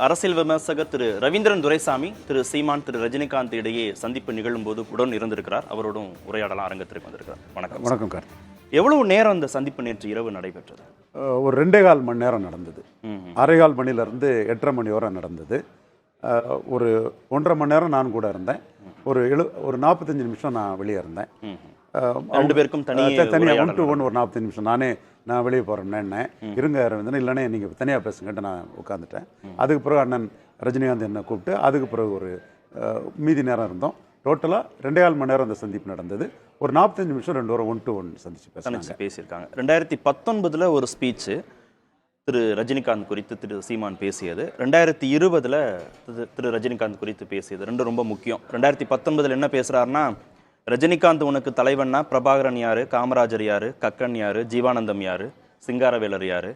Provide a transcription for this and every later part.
அரசியல் விமர்சகர் திரு ரவீந்திரன் துரைசாமி திரு சீமான் திரு ரஜினிகாந்த் இடையே சந்திப்பு நிகழும் போது உடன் இருந்திருக்கிறார். அவரோடும் உரையாடலாம் அரங்கத்திற்கு வந்திருக்கிறார். வணக்கம். வணக்கம் கார். எவ்வளவு நேரம் இந்த சந்திப்பு நேற்று இரவு நடைபெற்றது? ஒரு 2.25 மணி நேரம் நடந்தது. 6.25 மணிலேருந்து 8:30 மணி வரை நடந்தது. ஒரு 1.5 மணி நேரம் நான் கூட இருந்தேன். ஒரு 45 நிமிஷம் நான் வெளியே இருந்தேன். ரெண்டு பேருக்கும் தனியாக 1 to 1 ஒரு 45 நிமிஷம் நான் வெளியே போகிறேன்னு இருங்க அரவிந்தன், இல்லைன்னா நீங்கள் தனியாக பேசுங்கன்ட்டு நான் உட்காந்துட்டேன். அதுக்கு பிறகு அண்ணன் ரஜினிகாந்த் என்னை கூப்பிட்டு அதுக்கு பிறகு ஒரு மீதி நேரம் இருந்தோம். டோட்டலாக 2.25 மணி நேரம் அந்த சந்திப்பு நடந்தது. ஒரு 45 நிமிஷம் 2 பேரும் 1 to 1 சந்திச்சு பேசியிருக்காங்க. 2019 ஒரு ஸ்பீச்சு திரு ரஜினிகாந்த் குறித்து திரு சீமான் பேசியது, 2020 திரு ரஜினிகாந்த் குறித்து பேசியது. ரெண்டும் ரொம்ப முக்கியம். 2019 என்ன பேசுகிறாருன்னா, ரஜினிகாந்த் உனக்கு தலைவன்னா பிரபாகரன் யாரு, காமராஜர் யாரு, கக்கன் யாரு, ஜீவானந்தம் யாரு, சிங்காரவேலர் யாரு,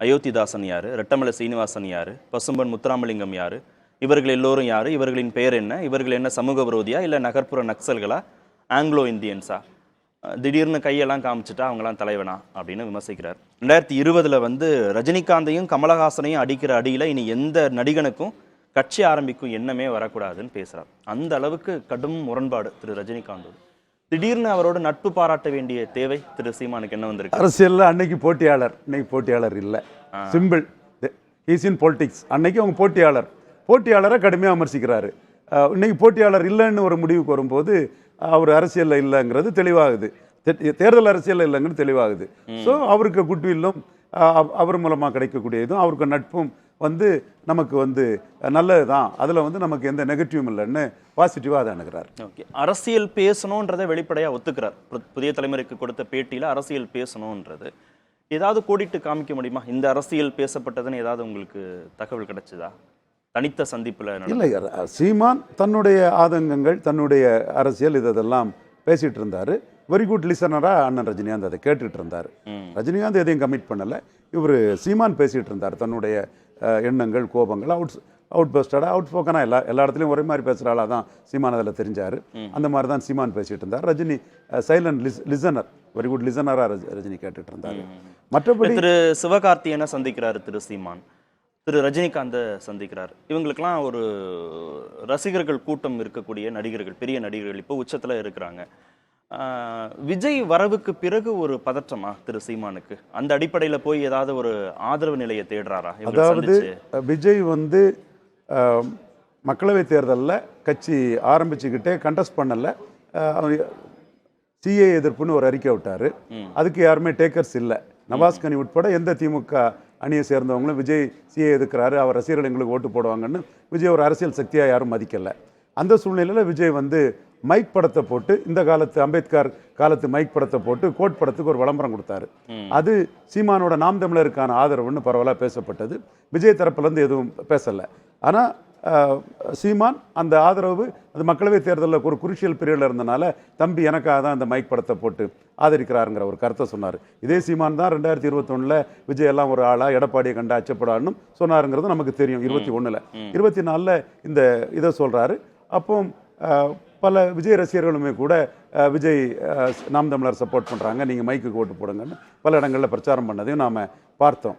அயோத்திதாசன் யாரு, ரெட்டமலை சீனிவாசன் யாரு, பசும்பன் முத்துராமலிங்கம் யாரு, இவர்கள் எல்லோரும் யாரு, இவர்களின் பெயர் என்ன, இவர்கள் என்ன சமூக விரோதியா இல்லை நகர்ப்புற நக்சல்களா, ஆங்கிலோ இந்தியன்ஸா, திடீர்னு கையெல்லாம் காமிச்சிட்டா அவங்களாம் தலைவனா அப்படின்னு விமர்சிக்கிறார். 2020 ரஜினிகாந்தையும் கமலஹாசனையும் அடிக்கிற அடியில் இனி எந்த நடிகனுக்கும் கட்சி ஆரம்பிக்கும் எண்ணமே வரக்கூடாதுன்னு பேசுறார். அந்த அளவுக்கு கடும் முரண்பாடு திரு ரஜினிகாந்தோடு. திடீர்னு அவரோட நட்பு பாராட்ட வேண்டிய தேவை திரு சீமானுக்கு என்ன வந்திருக்கு? அரசியல்ல அன்னைக்கு போட்டியாளர், இன்னைக்கு போட்டியாளர் இல்லை. சிம்பிள். He's in politics. அன்னைக்கு அவங்க போட்டியாளரை கடுமையாக விமர்சிக்கிறாரு. இன்னைக்கு போட்டியாளர் இல்லைன்னு ஒரு முடிவுக்கு வரும்போது அவர் அரசியலில் இல்லைங்கிறது தெளிவாகுது. தேர்தல் அரசியல் இல்லைங்கிறது தெளிவாகுது. ஸோ அவருக்கு குட்வில்லும் அவர் மூலமாக கிடைக்கக்கூடியதும் அவருக்கு நட்பும் நமக்கு நல்லது தான். அதில் நமக்கு எந்த நெகட்டிவும் இல்லைன்னு பாசிட்டிவாக அதை அணுகிறார். ஓகே, அரசியல் பேசணுன்றதை வெளிப்படையாக ஒத்துக்கிறார். புதிய தலைமுறைக்கு கொடுத்த பேட்டியில் அரசியல் பேசணுன்றது ஏதாவது கோடிட்டு காமிக்க முடியுமா? இந்த அரசியல் பேசப்பட்டதுன்னு ஏதாவது உங்களுக்கு தகவல் கிடைச்சதா தனித்த சந்திப்பில்? இல்லை, சீமான் தன்னுடைய ஆதங்கங்கள், தன்னுடைய அரசியல் இதெல்லாம் பேசிகிட்டு இருந்தார். வெரி குட் லிசனராக அண்ணன் ரஜினிகாந்த் அதை கேட்டுட்டு இருந்தார். ரஜினிகாந்த் எதையும் கமிட் பண்ணலை. இவர் சீமான் பேசிகிட்டு இருந்தார் தன்னுடைய எண்ணங்கள், கோபங்கள், அவுட் பஸ்டடாக அவுட் ஸ்போக்கனாக எல்லா இடத்துலையும் ஒரே மாதிரி பேசுகிறாளா தான் சீமான் அதில் தெரிஞ்சார். அந்த மாதிரி தான் சீமான் பேசிகிட்டு இருந்தார். Rajini silent listener, very good லிசனராக ரஜினி கேட்டுட்டு இருந்தார். மற்றபடி திரு சிவகார்த்தியனை சந்திக்கிறார் திரு சீமான், திரு ரஜினிகாந்தை சந்திக்கிறார். இவங்களுக்கெல்லாம் ஒரு ரசிகர்கள் கூட்டம் இருக்கக்கூடிய நடிகர்கள், பெரிய நடிகர்கள் இப்போ உச்சத்தில் இருக்கிறாங்க. விஜய் வரவுக்கு பிறகு ஒரு பதற்றமா திரு சீமானுக்கு? அந்த அடிப்படையில் போய் ஏதாவது ஒரு ஆதரவு நிலையை தேடுறாரா? அதாவது விஜய் மக்களவை தேர்தலில் கட்சி ஆரம்பிச்சுக்கிட்டே கண்டெஸ்ட் பண்ணலை. சிஏ எதிர்ப்புன்னு ஒரு அறிக்கை விட்டார். அதுக்கு யாருமே டேக்கர்ஸ் இல்லை. நவாஸ்கனி உட்பட எந்த திமுக அணியை சேர்ந்தவங்களும் விஜய் சிஏ எதிர்க்கிறாரு, அவர் ரசிகர்கள் எங்களுக்கு ஓட்டு போடுவாங்கன்னு விஜய் ஒரு அரசியல் சக்தியாக யாரும் மதிக்கலை. அந்த சூழ்நிலையில் விஜய் மைக் படத்தை போட்டு, இந்த காலத்து அம்பேத்கர் காலத்து மைக் படத்தை போட்டு கோட் படத்துக்கு ஒரு விளம்பரம் கொடுத்தாரு. அது சீமானோட நாம் தமிழருக்கான ஆதரவுன்னு பரவலாக பேசப்பட்டது. விஜய் தரப்புலேருந்து எதுவும் பேசலை. ஆனால் சீமான் அந்த ஆதரவு அது மக்களவை தேர்தலில் ஒரு குருஷியல் பீரியடில் இருந்தனால தம்பி எனக்காக தான் அந்த மைக் படத்தை போட்டு ஆதரிக்கிறாருங்கிற ஒரு கருத்தை சொன்னார். இதே சீமான் தான் 2021 விஜய் எல்லாம் ஒரு ஆளா, எடப்பாடியை கண்டா அச்சப்படான்னு சொன்னாருங்கிறது நமக்கு தெரியும். 21 24 இந்த இதை சொல்கிறாரு. அப்போ பல விஜய் ரசிகர்களுமே கூட விஜய் நாம் தமிழர் சப்போர்ட் பண்ணுறாங்க, நீங்கள் மைக்கு ஓட்டு போடுங்கன்னு பல இடங்களில் பிரச்சாரம் பண்ணதையும் நாம் பார்த்தோம்.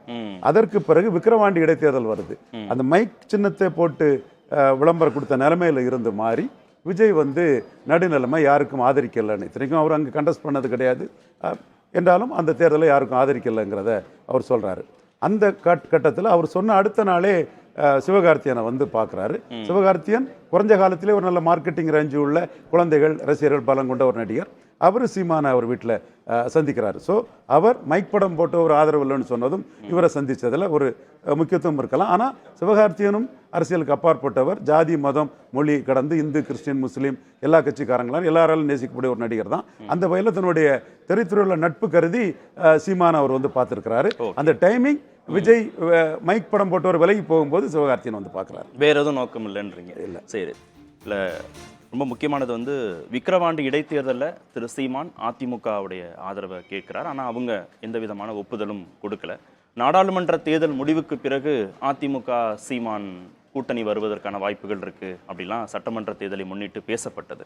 அதற்கு பிறகு விக்கிரவாண்டி இடைத்தேர்தல் வருது. அந்த மைக் சின்னத்தை போட்டு விளம்பரம் கொடுத்த நிலைமையில் இருந்து மாறி விஜய் நடுநிலைமை யாருக்கும் ஆதரிக்கலைன்னு, இத்தனைக்கும் அவர் அங்கே கண்டெஸ்ட் பண்ணது கிடையாது என்றாலும் அந்த தேர்தலை யாருக்கும் ஆதரிக்கலைங்கிறத அவர் சொல்கிறாரு. அந்த கட்டத்தில் அவர் சொன்ன அடுத்த நாளே சிவகார்த்தியனை பார்க்குறாரு. சிவகார்த்தியன் குறைஞ்ச காலத்திலே ஒரு நல்ல மார்க்கெட்டிங் ரேஞ்சு உள்ள குழந்தைகள் ரசிகர்கள் பலம் கொண்ட ஒரு நடிகர். அவர் சீமானை அவர் வீட்டில் சந்திக்கிறார். ஸோ அவர் மைக் படம் போட்டு ஒரு ஆதரவு இல்லைன்னு சொன்னதும் இவரை சந்தித்ததில் ஒரு முக்கியத்துவம் இருக்கலாம். ஆனால் சிவகார்த்தியனும் அரசியலுக்கு அப்பாற்பட்டவர். ஜாதி மதம் மொழி கடந்து இந்து கிறிஸ்டின் முஸ்லீம் எல்லா கட்சிக்காரங்களும் எல்லாராலும் நேசிக்கக்கூடிய ஒரு நடிகர் தான். அந்த வகையில் தன்னுடைய தெரித்துறையுள்ள நட்பு கருதி சீமானை அவர் பார்த்துருக்கிறாரு. அந்த டைமிங் விஜய் மைக் படம் போட்டவர் விலகி போகும்போது சிவகார்த்தியன் பார்க்குறாரு. வேற எதுவும் நோக்கம் இல்லைன்றீங்க? இல்லை, சரி. இல்லை, ரொம்ப முக்கியமானது விக்கிரவாண்டி இடைத்தேர்தலில் திரு சீமான் அதிமுகவுடைய ஆதரவை கேட்கிறார். ஆனால் அவங்க எந்த விதமான ஒப்புதலும் கொடுக்கல. நாடாளுமன்ற தேர்தல் முடிவுக்கு பிறகு அதிமுக சீமான் கூட்டணி வருவதற்கான வாய்ப்புகள் இருக்கு அப்படிலாம் சட்டமன்ற தேர்தலை முன்னிட்டு பேசப்பட்டது.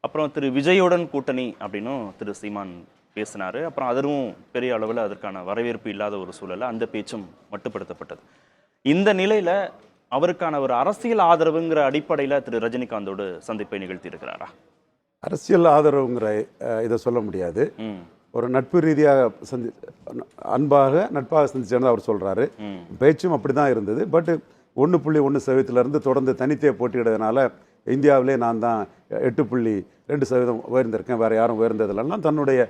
அப்புறம் திரு விஜயுடன் கூட்டணி அப்படின்னும் திரு சீமான் பேசினார். அப்புறம் அதுவும் பெரிய அளவில் அதற்கான வரவேற்பு இல்லாத ஒரு சூழலில் அந்த பேச்சும் மட்டுப்படுத்தப்பட்டது. இந்த நிலையில் அவருக்கான ஒரு அரசியல் ஆதரவுங்கிற அடிப்படையில திரு ரஜினிகாந்தோடு சந்திப்பை நிகழ்த்தி இருக்கிறாரா? அரசியல் ஆதரவுங்கிற இதை சொல்ல முடியாது. ஒரு நட்பு ரீதியாக நட்பாக சந்திச்சேன்னு அவர் சொல்றாரு. பேச்சும் அப்படிதான் இருந்தது. பட் 1.1% தொடர்ந்து தனித்தே போட்டியிடுறதுனால இந்தியாவிலே நான் தான் 8.2% உயர்ந்திருக்கேன், வேற யாரும் உயர்ந்ததில்லாம் தன்னுடைய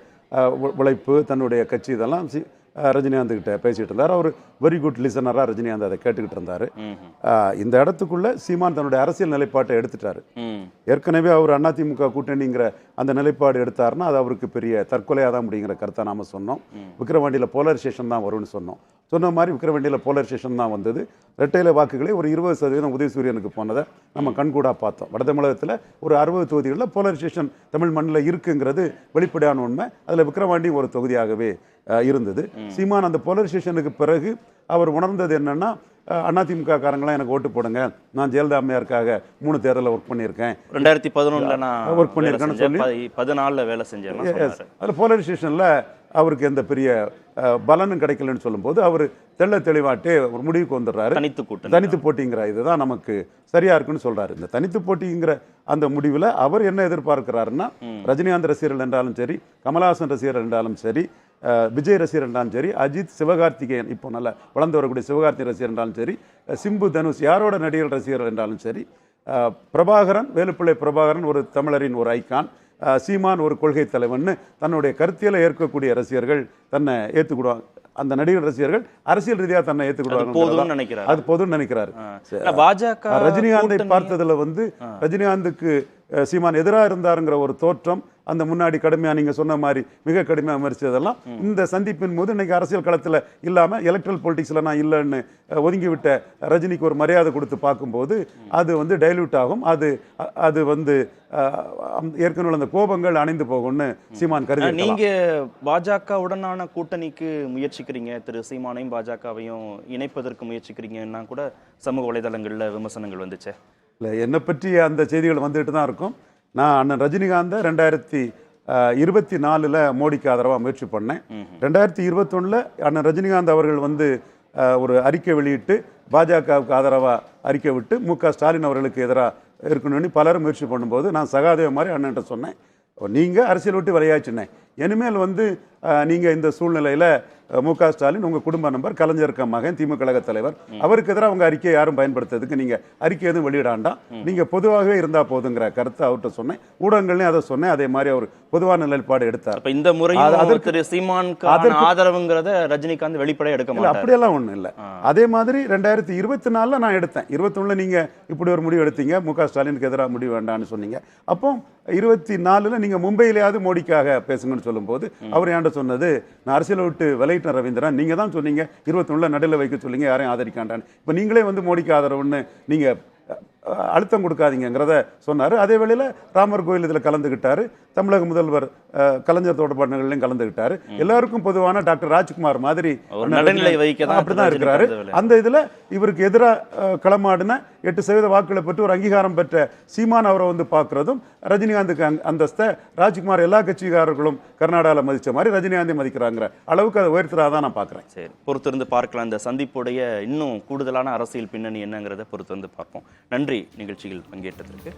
உழைப்பு, தன்னுடைய கட்சி இதெல்லாம் ரஜினிகாந்த் கிட்ட பேசிட்டு இருந்தார். அவர் வெரி குட் லிசனராக ரஜினிகாந்த் அதை கேட்டுக்கிட்டு இருந்தாரு. இந்த இடத்துக்குள்ள சீமான் தன்னுடைய அரசியல் நிலைப்பாட்டை எடுத்துட்டாரு. ஏற்கனவே அவர் அதிமுக கூட்டணிங்கிற அந்த நிலைப்பாடு எடுத்தாருன்னா அது அவருக்கு பெரிய தற்கொலையாக தான் முடியுங்கிற கருத்தை நாம சொன்னோம். விக்கிரவாண்டியில் போலரைசேஷன் தான் வரும்னு சொன்ன மாதிரி விக்கிரவாண்டியில் போலரைசேஷன் தான் வந்தது. இரட்டையில வாக்குகளே ஒரு 20% உதயசூரியனுக்கு போனதை நம்ம கண்கூடாக பார்த்தோம். வட தமிழகத்தில் ஒரு 60 தொகுதிகளில் போலரைசேஷன் தமிழ் மண்ணில் இருக்குங்கிறது வெளிப்படையான உண்மை. அதில் விக்கிரவாண்டி ஒரு தொகுதியாகவே இருந்தது. சீமான் அந்த போலரைசேஷனுக்கு பிறகு அவர் உணர்ந்தது என்னன்னா, அதிமுக காரங்களாம் எனக்கு ஓட்டு போடுங்க, நான் ஜெயலலிதா அம்மையாருக்காக 3 தேர்தலில் ஒர்க் பண்ணியிருக்கேன், 2011 நான் ஒர்க் பண்ணியிருக்கேன்னு சொல்லி 14 வேலை செஞ்சேன். அதில் போலரைசேஷனில் அவருக்கு எந்த பெரிய பலனும் கிடைக்கலன்னு சொல்லும்போது அவர் தெளிவாட்டே ஒரு முடிவுக்கு வந்துடுறாரு. தனித்து போட்டிங்கிற இதுதான் நமக்கு சரியா இருக்குன்னு சொல்றாரு. இந்த தனித்து போட்டிங்கிற அந்த முடிவில் அவர் என்ன எதிர்பார்க்கிறாருன்னா, ரஜினிகாந்த் ரசிகர்கள் என்றாலும் சரி, கமலஹாசன் ரசிகர்கள் என்றாலும் சரி, விஜய் ரசிகர் என்றாலும் சரி, அஜித், சிவகார்த்திகேயன் இப்போ நல்ல வளர்ந்து வரக்கூடிய சிவகார்த்திகேயன் ரசிகர் என்றாலும் சரி, சிம்பு, தனுஷ் யாரோட நடிகர்கள் ரசிகர்கள் என்றாலும் சரி, பிரபாகரன், வேலுப்பிள்ளை பிரபாகரன் ஒரு தமிழரின் ஒரு ஐக்கான், சீமான் ஒரு கொள்கை தலைவன், தன்னுடைய கருத்தியலை ஏற்கக்கூடிய ரசிகர்கள் தன்னை ஏற்றுக்கிடுவாங்க. அந்த நடிகர் ரசிகர்கள் அரசியல் ரீதியாக தன்னை ஏற்றுக்கிடுவாங்க. அது போதும்னு நினைக்கிறாரு. பாஜக ரஜினிகாந்தை பார்த்ததுல ரஜினிகாந்துக்கு சீமான் எதிராக இருந்தாருங்கிற ஒரு தோற்றம் அந்த முன்னாடி கடுமையாக நீங்கள் சொன்ன மாதிரி மிக கடுமையாக விமர்சித்ததெல்லாம் இந்த சந்திப்பின் போது இன்னைக்கு அரசியல் களத்தில் இல்லாமல் எலக்ட்ரல் பொலிட்டிக்ஸில் நான் இல்லைன்னு ஒதுங்கிவிட்ட ரஜினிக்கு ஒரு மரியாதை கொடுத்து பார்க்கும்போது அது டைல்யூட் ஆகும். அது ஏற்கனவே அந்த கோபங்கள் அணைந்து போகும்னு சீமான் கருதி. நீங்க பாஜகவுடனான கூட்டணிக்கு முயற்சிக்கிறீங்க, திரு சீமானையும் பாஜகவையும் இணைப்பதற்கு முயற்சிக்கிறீங்கன்னா கூட சமூக வலைதளங்களில் விமர்சனங்கள் வந்துச்சு. இல்லை, என்னை பற்றி அந்த செய்திகள் வந்துட்டு தான் இருக்கும். நான் அண்ணன் ரஜினிகாந்தை 2024 மோடிக்கு ஆதரவாக முயற்சி பண்ணேன். 2021 அண்ணன் ரஜினிகாந்த் அவர்கள் ஒரு அறிக்கை வெளியிட்டு பாஜகவுக்கு ஆதரவாக அறிக்கை விட்டு மு.க.ஸ்டாலின் அவர்களுக்கு எதிராக இருக்கணும்னு பலரும் முயற்சி பண்ணும்போது நான் சகாதேவ மாதிரி அண்ணன்ட்ட சொன்னேன், நீங்கள் அரசியல் விட்டு விளையாச்சுனேன், இனிமேல் நீங்கள் இந்த சூழ்நிலையில் மு.க.ஸ்டாலின் உங்கள் குடும்ப நம்பர், கலைஞர் மகன், திமுக கழக தலைவர், அவருக்கு எதிராக உங்கள் அறிக்கையை யாரும் பயன்படுத்துறதுக்கு நீங்கள் அறிக்கை எதுவும் வெளியிடாண்டாம், நீங்கள் பொதுவாகவே இருந்தால் போதுங்கிற கருத்தை அவர்கிட்ட சொன்னேன். ஊடகங்களையும் அதை சொன்னேன். அதே மாதிரி அவர் பொதுவான நிலைப்பாடு எடுத்தார். இந்த முறையில் ஆதரவுங்கிறத ரஜினிகாந்த் வெளிப்படையாக எடுக்க மாட்டார். அப்படியெல்லாம் ஒன்றும் இல்லை. அதே மாதிரி 2024 நான் எடுத்தேன். 21 நீங்கள் இப்படி ஒரு முடிவு எடுத்தீங்க, மு.க.ஸ்டாலினுக்கு எதிராக முடிவு வேண்டாம்னு சொன்னீங்க. அப்போ 24 நீங்கள் மும்பையிலேயாவது மோடிக்காக பேசுங்கன்னு சொல்லும்போது அவர் ஏன்ட சொன்னது, நான் அரசியலை விட்டு விளையிட்டேன் ரவீந்திரன், நீங்கள் தான் சொன்னீங்க 21 நடுவில் வைக்க சொல்லிங்க, யாரையும் ஆதரிக்காண்டான்னு. இப்போ நீங்களே மோடிக்கு ஆதரவுன்னு நீங்கள் அழுத்தம் கொடுக்காதீங்கிறத சொன்னார். அதே வேளையில் ராமர் கோயில் இதில் கலந்துக்கிட்டாரு. தமிழக முதல்வர் கலைஞர் தொடர்பாளர்களையும் கலந்துக்கிட்டாரு. எல்லாருக்கும் பொதுவான டாக்டர் ராஜ்குமார் மாதிரி அப்படிதான் இருக்கிறாரு. அந்த இதில் இவருக்கு எதிராக களமாடின 8% வாக்குகளை பெற்று ஒரு அங்கீகாரம் பெற்ற சீமான் அவரை பார்க்கறதும் ரஜினிகாந்துக்கு அந்தஸ்தை ராஜ்குமார் எல்லா கட்சிக்காரர்களும் கர்நாடகாவில் மதிச்ச மாதிரி ரஜினிகாந்தை மதிக்கிறாங்கிற அளவுக்கு அதை உயர்த்துறதான் நான் பார்க்குறேன். சரி, பொறுத்திருந்து பார்க்கலாம். இந்த சந்திப்புடைய இன்னும் கூடுதலான அரசியல் பின்னணி என்னங்கிறத பொறுத்திருந்து பார்ப்போம். நன்றி நிகழ்ச்சியில் பங்கேற்றதற்கு.